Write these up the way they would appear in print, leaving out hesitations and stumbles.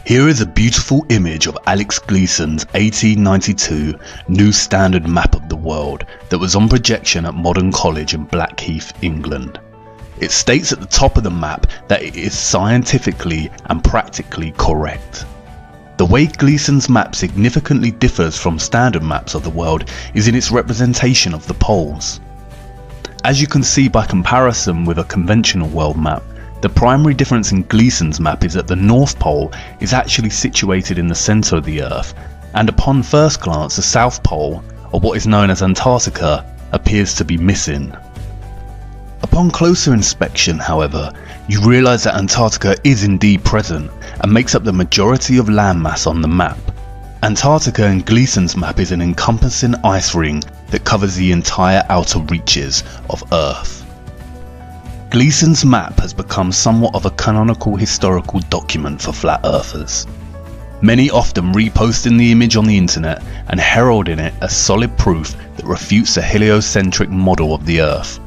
Here is a beautiful image of Alex Gleason's 1892 New Standard Map of the World that was on projection at Modern College in Blackheath, England. It states at the top of the map that it is scientifically and practically correct. The way Gleason's map significantly differs from standard maps of the world is in its representation of the poles. As you can see by comparison with a conventional world map, the primary difference in Gleason's map is that the North Pole is actually situated in the centre of the Earth, and upon first glance the South Pole, or what is known as Antarctica, appears to be missing. Upon closer inspection, however, you realise that Antarctica is indeed present and makes up the majority of landmass on the map. Antarctica in Gleason's map is an encompassing ice ring that covers the entire outer reaches of Earth. Gleason's map has become somewhat of a canonical historical document for flat earthers, many often reposting the image on the internet and heralding it as solid proof that refutes the heliocentric model of the Earth,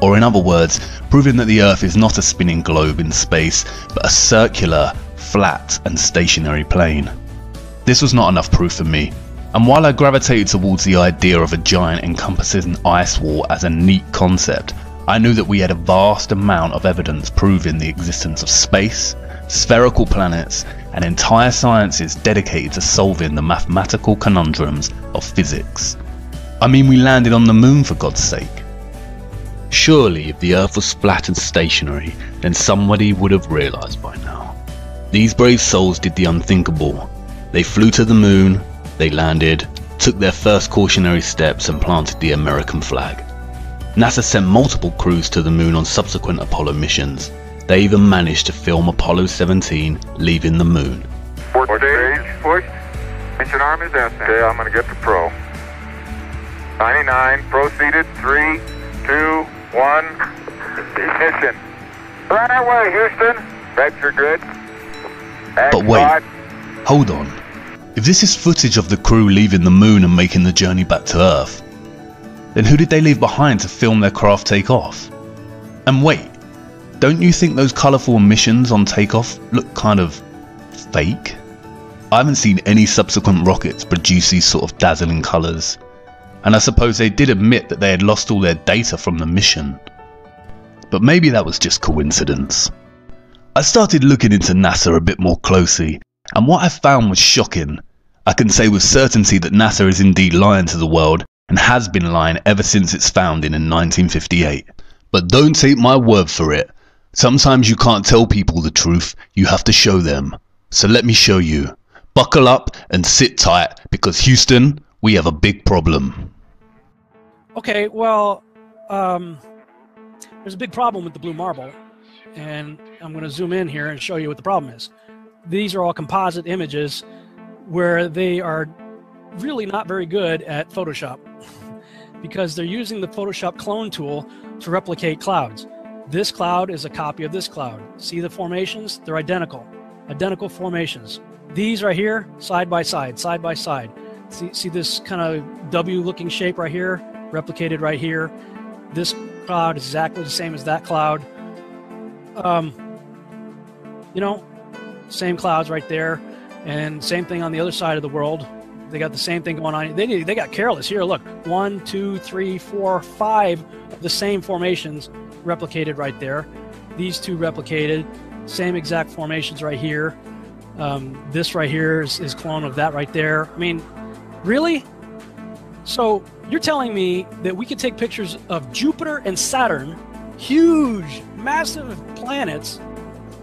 or in other words, proving that the Earth is not a spinning globe in space but a circular, flat and stationary plane. This was not enough proof for me, and while I gravitated towards the idea of a giant encompassing ice wall as a neat concept, I knew that we had a vast amount of evidence proving the existence of space, spherical planets, and entire sciences dedicated to solving the mathematical conundrums of physics. I mean, we landed on the moon, for God's sake. Surely if the Earth was flat and stationary, then somebody would have realised by now. These brave souls did the unthinkable. They flew to the moon, they landed, took their first cautionary steps and planted the American flag. NASA sent multiple crews to the moon on subsequent Apollo missions. They even managed to film Apollo 17 leaving the moon. Stage pushed. Engine arm is S. Okay, I'm going to get to pro. 99, proceeded, 3, 2, 1, ignition. Right away, Houston. Vector good. But wait, hold on. If this is footage of the crew leaving the moon and making the journey back to Earth, then who did they leave behind to film their craft take off? And wait, don't you think those colourful emissions on takeoff look kind of fake? I haven't seen any subsequent rockets produce these sort of dazzling colours, and I suppose they did admit that they had lost all their data from the mission. But maybe that was just coincidence. I started looking into NASA a bit more closely, and what I found was shocking. I can say with certainty that NASA is indeed lying to the world, and has been lying ever since its founding in 1958. But don't take my word for it. Sometimes you can't tell people the truth, you have to show them. So let me show you. Buckle up and sit tight, because Houston, we have a big problem. Okay, well, there's a big problem with the blue marble, and I'm going to zoom in here and show you what the problem is. These are all composite images where they are really not very good at Photoshop because they're using the Photoshop clone tool to replicate clouds. This cloud is a copy of this cloud. See the formations? They're identical formations. These right here, side by side, side by side. See this kind of W looking shape right here, replicated right here. This cloud is exactly the same as that cloud. You know, same clouds right there, and same thing on the other side of the world. They got the same thing going on. They got careless. Here, look, 1, 2, 3, 4, 5 of the same formations replicated right there. These two replicated, same exact formations right here. This right here is clone of that right there. I mean, really? So you're telling me that we could take pictures of Jupiter and Saturn, huge, massive planets,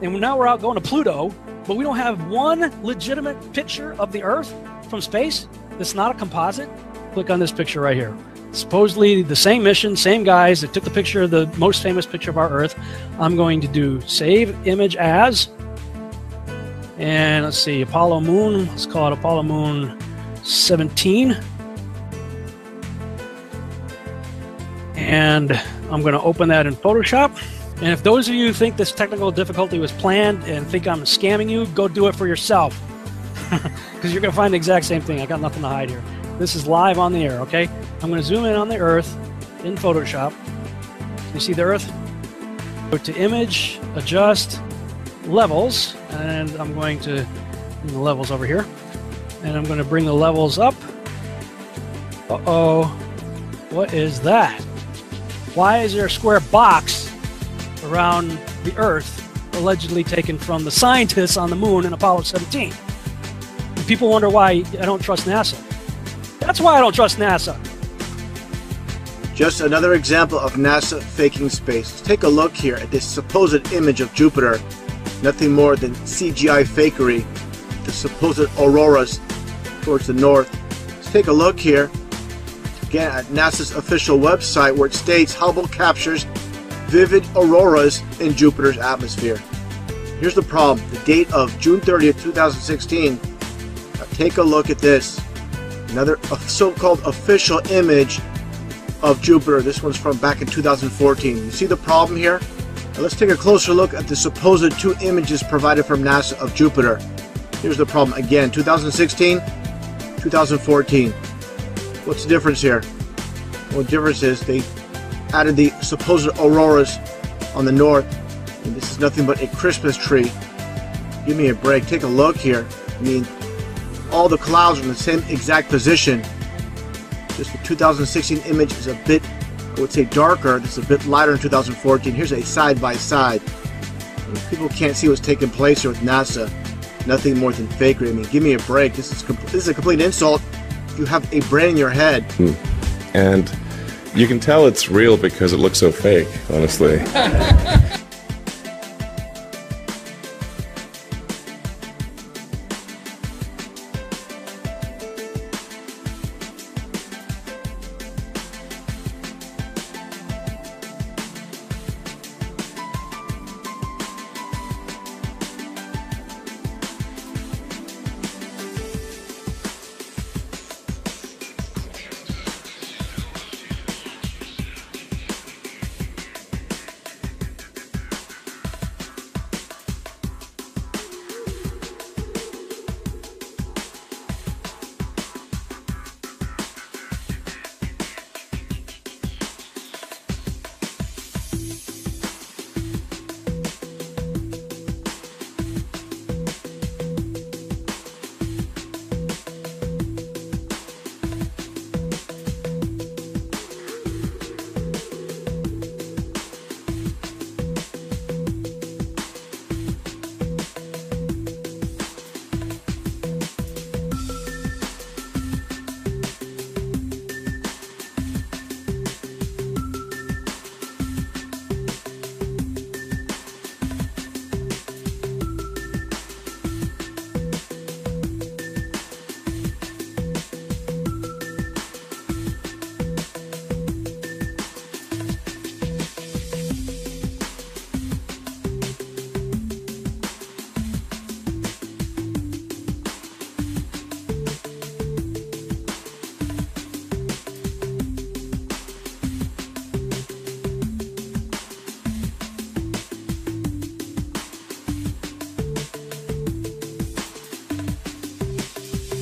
and now we're out going to Pluto, but we don't have one legitimate picture of the Earth from space that's not a composite? Click on this picture right here. Supposedly the same mission, same guys that took the picture of the most famous picture of our Earth. I'm going to do save image as, and let's see, Apollo Moon. Let's call it Apollo Moon 17. And I'm going to open that in Photoshop. And if those of you who think this technical difficulty was planned and think I'm scamming you, go do it for yourself. Because you're going to find the exact same thing. I got nothing to hide here. This is live on the air, okay? I'm going to zoom in on the Earth in Photoshop. You see the Earth? Go to Image, Adjust, Levels, and I'm going to And the levels over here. And I'm going to bring the levels up. Uh-oh. What is that? Why is there a square box around the Earth allegedly taken from the scientists on the moon in Apollo 17? And people wonder why I don't trust NASA. That's why I don't trust NASA. Just another example of NASA faking space. Let's take a look here at this supposed image of Jupiter. Nothing more than CGI fakery. The supposed auroras towards the north. Let's take a look here again at NASA's official website, where it states Hubble captures vivid auroras in Jupiter's atmosphere. Here's the problem. The date of June 30th, 2016. Now take a look at this. Another so-called official image of Jupiter. This one's from back in 2014. You see the problem here? Now let's take a closer look at the supposed two images provided from NASA of Jupiter. Here's the problem again, 2016, 2014. What's the difference here? Well, the difference is they added the supposed auroras on the north, and this is nothing but a Christmas tree. Give me a break. Take a look here. I mean, all the clouds are in the same exact position. Just the 2016 image is a bit, I would say, darker. This is a bit lighter in 2014. Here's a side-by-side. People can't see what's taking place here with NASA. Nothing more than fakery. I mean, give me a break. This is a complete insult. You have a brain in your head. And you can tell it's real because it looks so fake, honestly.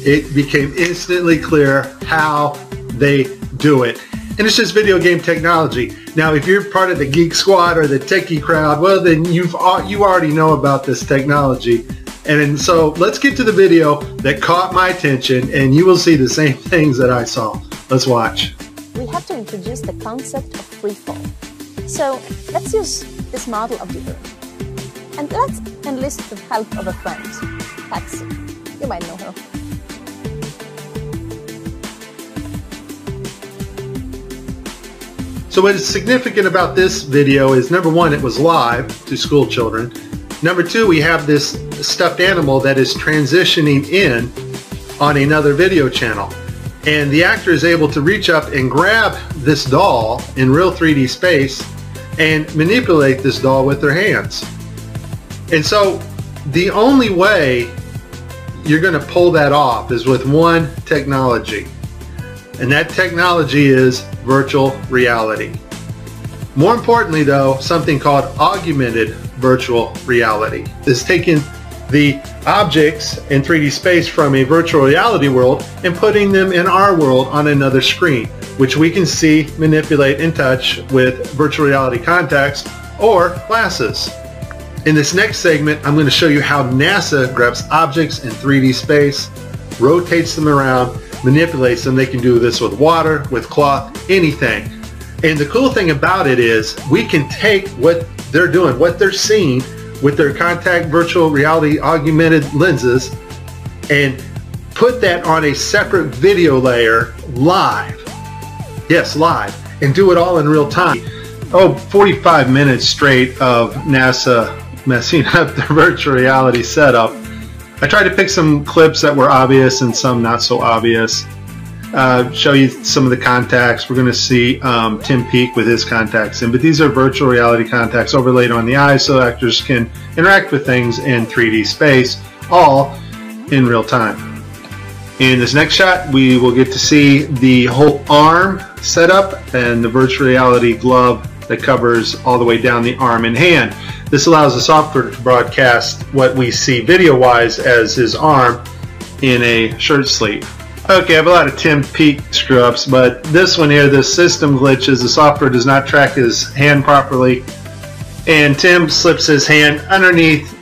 It became instantly clear how they do it. And it's just video game technology. Now, if you're part of the geek squad or the techie crowd, well, then you already know about this technology. And so let's get to the video that caught my attention, and you will see the same things that I saw. Let's watch. We have to introduce the concept of free fall. So let's use this model of the Earth. And let's enlist the help of a friend, Patsy. You might know her. So what is significant about this video is, number one, it was live to school children. Number two, we have this stuffed animal that is transitioning in on another video channel. And the actor is able to reach up and grab this doll in real 3D space and manipulate this doll with their hands. And so the only way you're going to pull that off is with one technology. And that technology is virtual reality. More importantly though, something called augmented virtual reality is taking the objects in 3D space from a virtual reality world and putting them in our world on another screen, which we can see, manipulate, and touch with virtual reality contacts or glasses. In this next segment, I'm going to show you how NASA grabs objects in 3D space, rotates them around, manipulates them. They can do this with water, with cloth, anything. And the cool thing about it is we can take what they're doing, what they're seeing with their contact virtual reality augmented lenses, and put that on a separate video layer live. Yes, live. And do it all in real time. 45 minutes straight of NASA messing up their virtual reality setup. I tried to pick some clips that were obvious and some not so obvious. Show you some of the contacts. We're going to see Tim Peake with his contacts in, but these are virtual reality contacts overlaid on the eyes so actors can interact with things in 3D space, all in real time. In this next shot, we will get to see the whole arm setup and the virtual reality glove that covers all the way down the arm and hand. This allows the software to broadcast what we see video-wise as his arm in a shirt sleeve. Okay, I have a lot of Tim Peake screw-ups, but this one here, the system glitches. The software does not track his hand properly, and Tim slips his hand underneath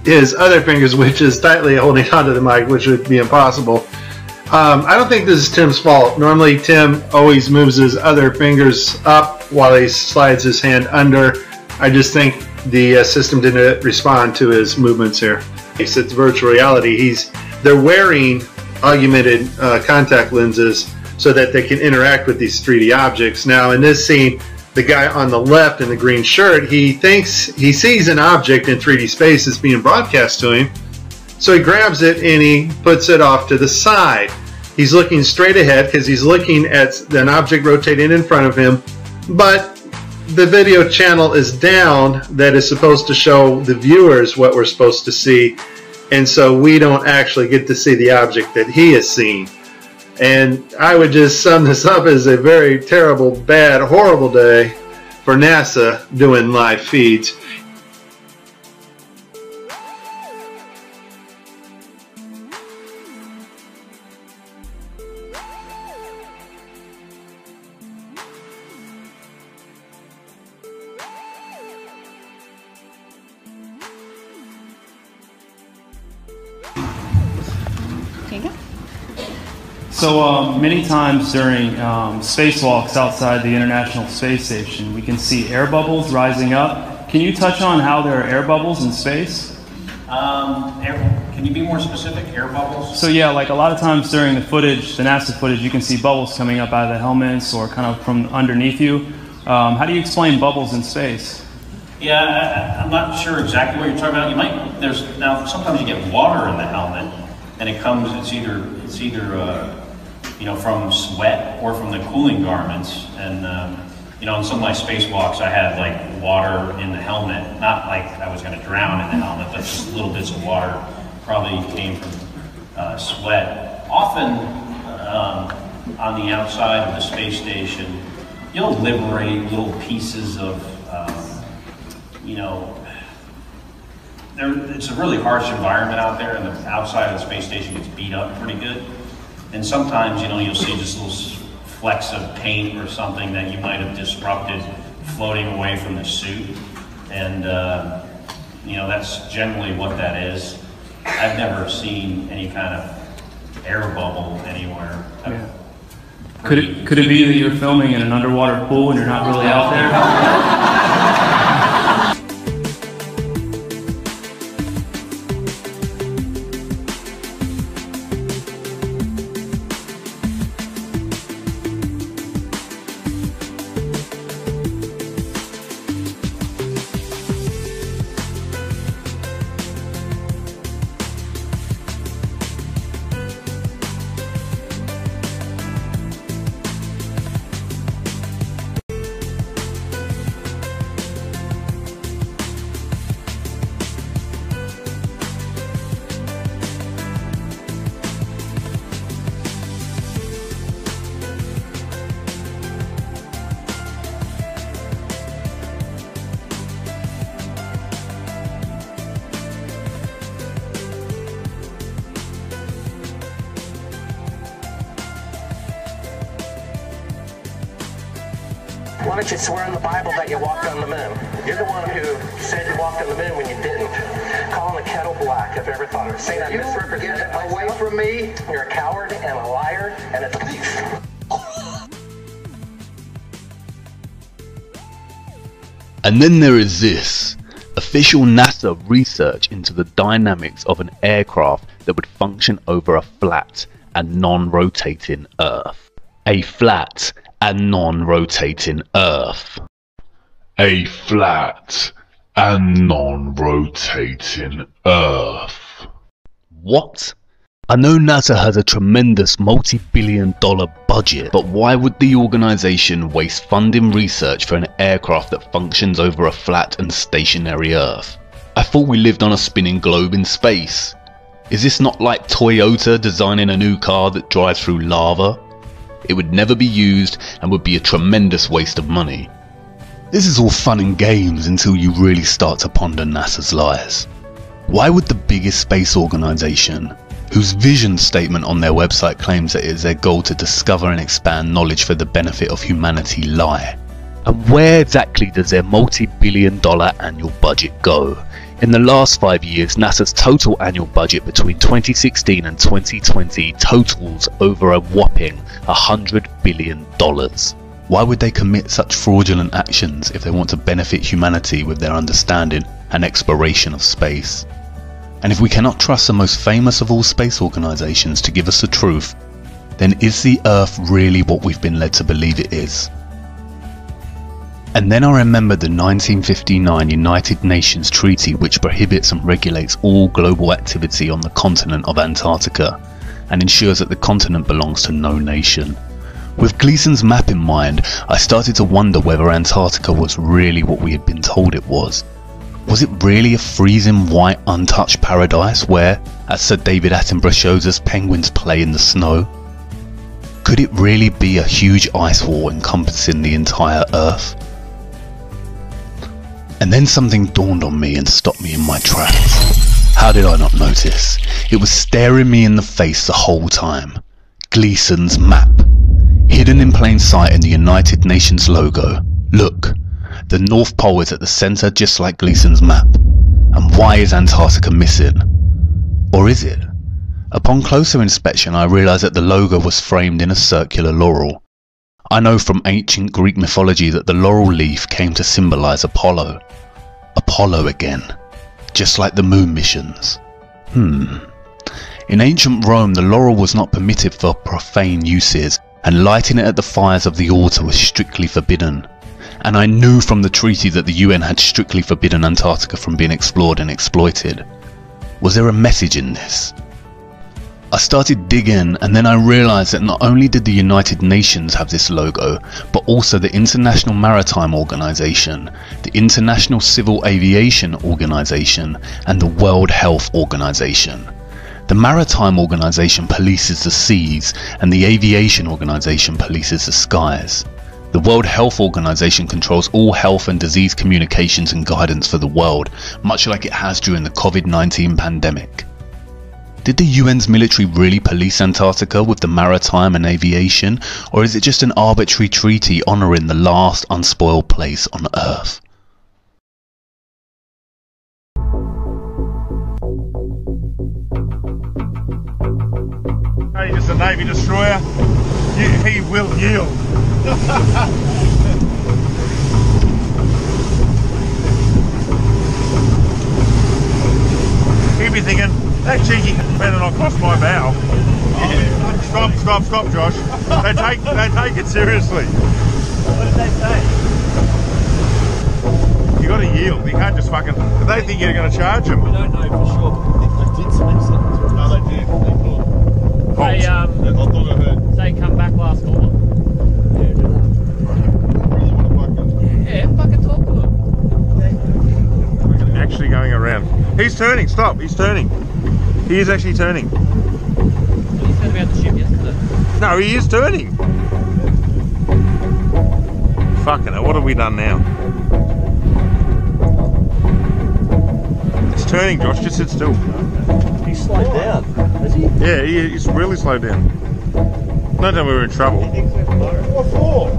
his other fingers, which is tightly holding onto the mic, which would be impossible. I don't think this is Tim's fault. Normally, Tim always moves his other fingers up while he slides his hand under. I just think the system didn't respond to his movements here. It's virtual reality. They're wearing augmented contact lenses so that they can interact with these 3D objects. Now, in this scene, the guy on the left in the green shirt, he thinks he sees an object in 3D space that's being broadcast to him. So he grabs it and he puts it off to the side. He's looking straight ahead because he's looking at an object rotating in front of him, but the video channel is down that is supposed to show the viewers what we're supposed to see, and so we don't actually get to see the object that he is seeing. And I would just sum this up as a very terrible, bad, horrible day for NASA doing live feeds. So many times during spacewalks outside the International Space Station, we can see air bubbles rising up. Can you touch on how there are air bubbles in space? Can you be more specific? Air bubbles? So yeah, like a lot of times during the footage, the NASA footage, you can see bubbles coming up out of the helmets or kind of from underneath you. How do you explain bubbles in space? Yeah, I'm not sure exactly what you're talking about. Now sometimes you get water in the helmet, and it's either from sweat or from the cooling garments. And on some of my spacewalks, I had like water in the helmet. Not like I was going to drown in the helmet, but just little bits of water probably came from sweat. Often on the outside of the space station, you'll liberate little pieces of, it's a really harsh environment out there, and the outside of the space station gets beat up pretty good. And sometimes, you'll see just little flecks of paint or something that you might have disrupted floating away from the suit. And, that's generally what that is. I've never seen any kind of air bubble anywhere. Yeah. Could it be that you're filming in an underwater pool and you're not really out there? Why don't you swear in the Bible that you walked on the moon? You're the one who said you walked on the moon when you didn't. Calling the kettle black, if you ever thought of it. Say that misrepresented away from me. You're a coward and a liar and a thief. And then there is this. Official NASA research into the dynamics of an aircraft that would function over a flat and non-rotating Earth. A flat and non-rotating Earth. A flat and non-rotating Earth. What? I know NASA has a tremendous multi-billion-dollar budget, but why would the organisation waste funding research for an aircraft that functions over a flat and stationary Earth? I thought we lived on a spinning globe in space. Is this not like Toyota designing a new car that drives through lava? It would never be used and would be a tremendous waste of money. This is all fun and games until you really start to ponder NASA's lies. Why would the biggest space organisation, whose vision statement on their website claims that it is their goal to discover and expand knowledge for the benefit of humanity, lie? And where exactly does their multi-billion-dollar annual budget go? In the last 5 years, NASA's total annual budget between 2016 and 2020 totals over a whopping $100 billion. Why would they commit such fraudulent actions if they want to benefit humanity with their understanding and exploration of space? And if we cannot trust the most famous of all space organisations to give us the truth, then is the Earth really what we've been led to believe it is? And then I remembered the 1959 United Nations Treaty, which prohibits and regulates all global activity on the continent of Antarctica and ensures that the continent belongs to no nation. With Gleason's map in mind, I started to wonder whether Antarctica was really what we had been told it was. Was it really a freezing white untouched paradise where, as Sir David Attenborough shows us, penguins play in the snow? Could it really be a huge ice wall encompassing the entire Earth? And then something dawned on me and stopped me in my tracks. How did I not notice? It was staring me in the face the whole time. Gleason's map. Hidden in plain sight in the United Nations logo. Look, the North Pole is at the centre just like Gleason's map. And why is Antarctica missing? Or is it? Upon closer inspection I realised that the logo was framed in a circular laurel. I know from ancient Greek mythology that the laurel leaf came to symbolise Apollo. Apollo again. Just like the moon missions. In ancient Rome the laurel was not permitted for profane uses, and lighting it at the fires of the altar was strictly forbidden. And I knew from the treaty that the UN had strictly forbidden Antarctica from being explored and exploited. Was there a message in this? I started digging, and then I realised that not only did the United Nations have this logo, but also the International Maritime Organization, the International Civil Aviation Organization, and the World Health Organization. The Maritime Organization polices the seas, and the Aviation Organization polices the skies. The World Health Organization controls all health and disease communications and guidance for the world, much like it has during the COVID-19 pandemic. Did the UN's military really police Antarctica with the maritime and aviation, or is it just an arbitrary treaty honouring the last unspoiled place on Earth? Hey, just a Navy destroyer. He will yield. He'd be thinking, that cheeky better not cross my bow. Yeah. Stop, Josh. They take it seriously. What did they say? You got to yield. You can't just fucking. They think you're going to charge them. We don't know for sure, but I think they did say something. No, they did. They thought. They I thought I heard. They come back last call. Yeah, do that. Yeah, fucking talk to them. Actually going around. He's turning. Stop. He's turning. He is actually turning. He said about the ship yesterday. No, he is turning. Fucking hell, what have we done now? It's turning, Josh. Just sit still. He's slowed down, has he? Yeah, he's really slowed down. No doubt we were in trouble. What for?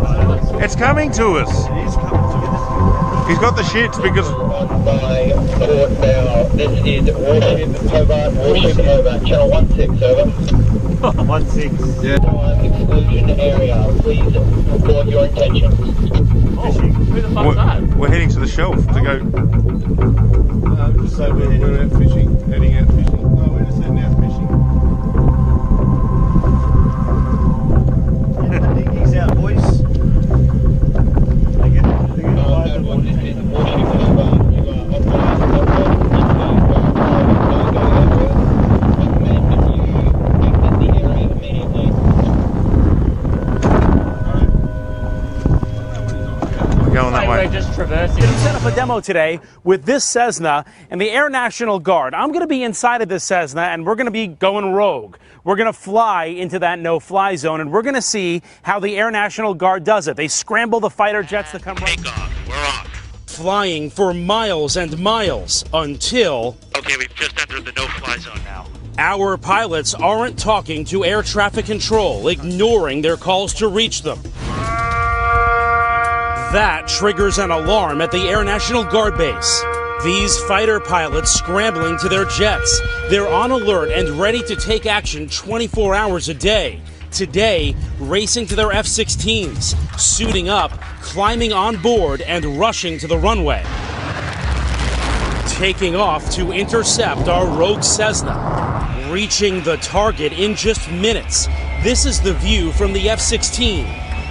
It's coming to us. It is coming to us. He's got the shits because... This is Warship Hobart, Warship Hobart, channel 16, over. 16. Yeah. Exclusion area, please report your intentions. Fishing. Who the fuck's that? We're heading to the shelf to go... Just say we're out fishing. Heading out fishing. No, we're just heading out fishing. Get the dinghies out, boys. They get away with This is Warship Hobart. You are authorized going that way. We're just traversing. We set up a demo today with this Cessna and the Air National Guard. I'm going to be inside of this Cessna and we're going to be going rogue. We're going to fly into that no-fly zone and we're going to see how the Air National Guard does it. They scramble the fighter jets to come Take off. We're on. flying for miles and miles until... Okay, we've just entered the no-fly zone now. Our pilots aren't talking to air traffic control, ignoring their calls to reach them. That triggers an alarm at the Air National Guard base. These fighter pilots scrambling to their jets. They're on alert and ready to take action 24 hours a day. Today, racing to their F-16s, suiting up, climbing on board, and rushing to the runway. Taking off to intercept our rogue Cessna, reaching the target in just minutes. This is the view from the F-16.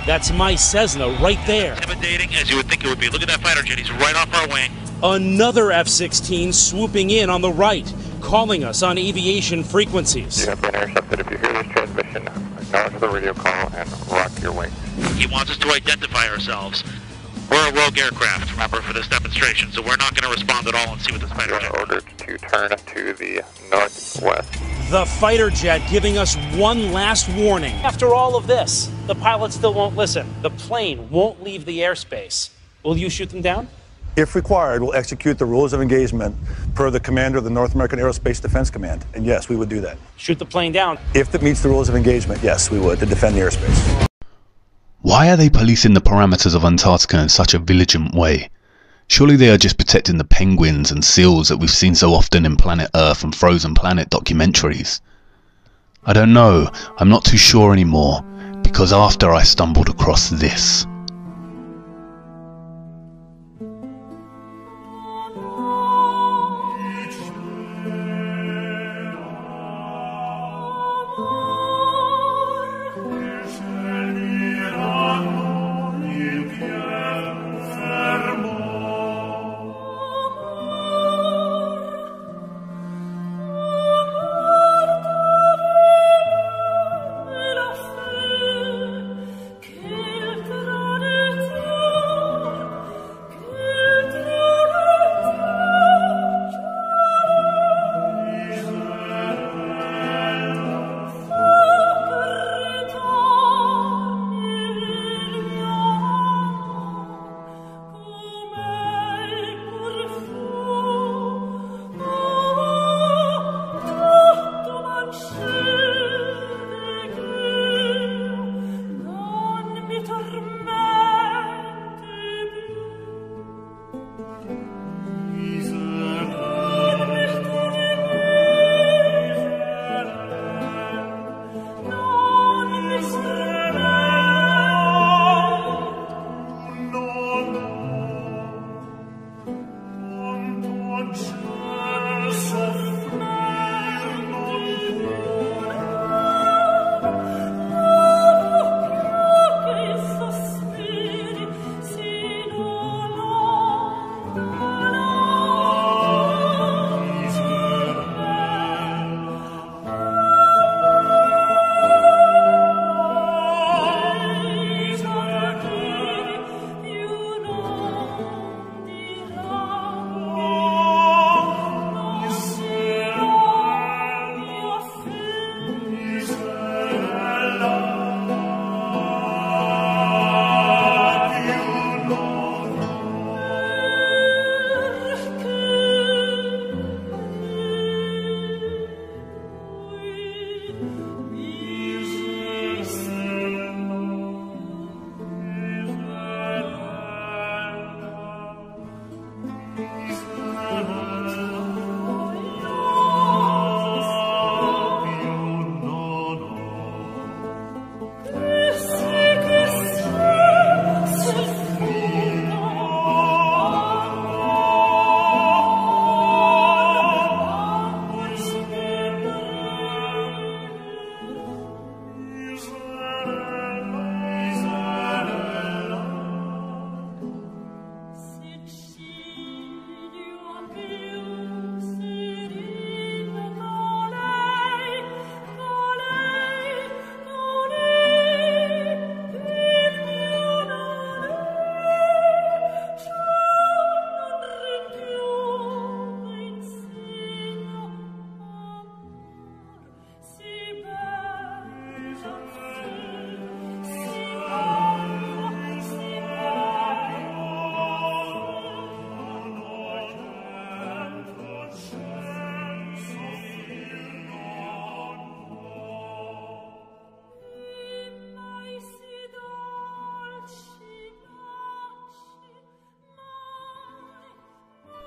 That's my Cessna right there. Intimidating as you would think it would be. Look at that fighter jet. He's right off our wing. Another F-16 swooping in on the right, calling us on aviation frequencies. You have been intercepted. If you hear this transmission, acknowledge the radio call and rock your wing. He wants us to identify ourselves. We're a rogue aircraft, remember, for this demonstration, so we're not going to respond at all and see what this fighter jet... You are ordered to turn to the northwest. The fighter jet giving us one last warning. After all of this, the pilots still won't listen. The plane won't leave the airspace. Will you shoot them down? If required, we'll execute the rules of engagement per the commander of the North American Aerospace Defense Command. And yes, we would do that. Shoot the plane down? If it meets the rules of engagement, yes, we would, to defend the airspace. Why are they policing the parameters of Antarctica in such a vigilant way? Surely they are just protecting the penguins and seals that we've seen so often in Planet Earth and Frozen Planet documentaries. I don't know, I'm not too sure anymore, because after I stumbled across this.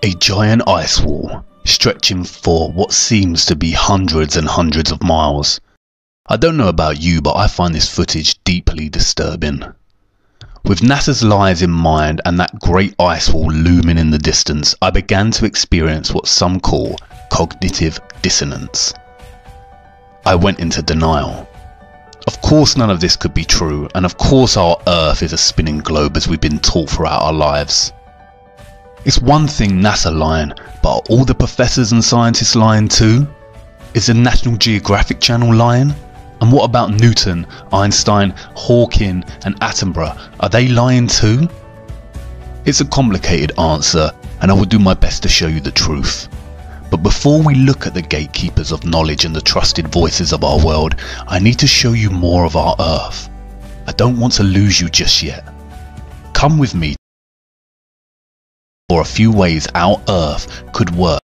A giant ice wall, stretching for what seems to be hundreds and hundreds of miles. I don't know about you, but I find this footage deeply disturbing. With NASA's lies in mind and that great ice wall looming in the distance, I began to experience what some call cognitive dissonance. I went into denial. Of course none of this could be true, and of course our Earth is a spinning globe as we've been taught throughout our lives. It's one thing NASA lying, but are all the professors and scientists lying too? Is the National Geographic Channel lying? And what about Newton, Einstein, Hawking and Attenborough? Are they lying too? It's a complicated answer, and I will do my best to show you the truth. But before we look at the gatekeepers of knowledge and the trusted voices of our world, I need to show you more of our Earth. I don't want to lose you just yet. Come with me for a few ways our Earth could work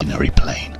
on an imaginary plane.